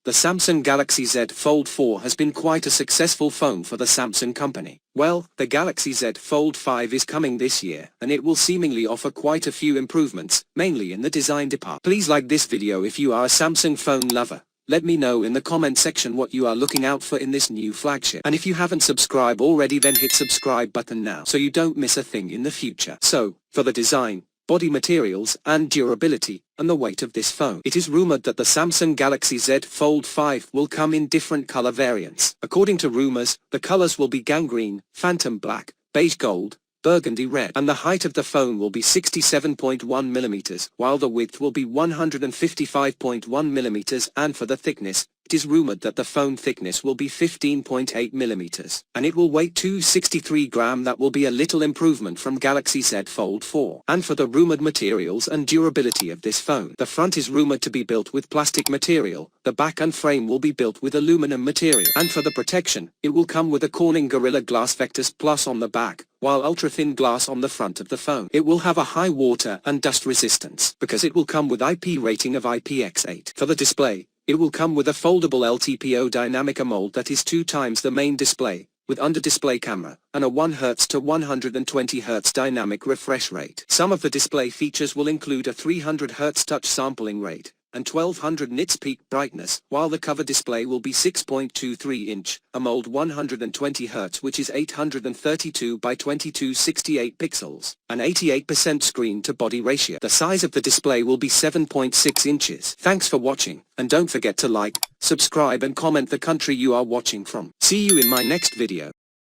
The Samsung Galaxy Z Fold 4 has been quite a successful phone for the Samsung company. Well, the Galaxy Z Fold 5 is coming this year, and it will seemingly offer quite a few improvements, mainly in the design department. Please like this video if you are a Samsung phone lover. Let me know in the comment section what you are looking out for in this new flagship. And if you haven't subscribed already, then hit subscribe button now so you don't miss a thing in the future. So, for the design, body materials and durability, and the weight of this phone, it is rumored that the Samsung Galaxy Z Fold 5 will come in different color variants. According to rumors, the colors will be gangrene, phantom black, beige gold, burgundy red, and the height of the phone will be 67.1 millimeters, while the width will be 155.1 millimeters, and for the thickness, it is rumored that the phone thickness will be 15.8 millimeters, and it will weigh 263 grams. That will be a little improvement from Galaxy Z Fold 4. And for the rumored materials and durability of this phone, the front is rumored to be built with plastic material, the back and frame will be built with aluminum material, and for the protection, it will come with a Corning Gorilla Glass Vectus Plus on the back, while ultra-thin glass on the front of the phone. It will have a high water and dust resistance, because it will come with IP rating of IPX8. For the display, it will come with a foldable LTPO dynamic AMOLED that is 2 times the main display, with under-display camera, and a 1 Hz to 120 Hz dynamic refresh rate. Some of the display features will include a 300 Hz touch sampling rate, and 1200 nits peak brightness, while the cover display will be 6.23-inch, AMOLED 120 Hz, which is 832 by 2268 pixels, an 88% screen-to-body ratio. The size of the display will be 7.6 inches. Thanks for watching, and don't forget to like, subscribe and comment the country you are watching from. See you in my next video.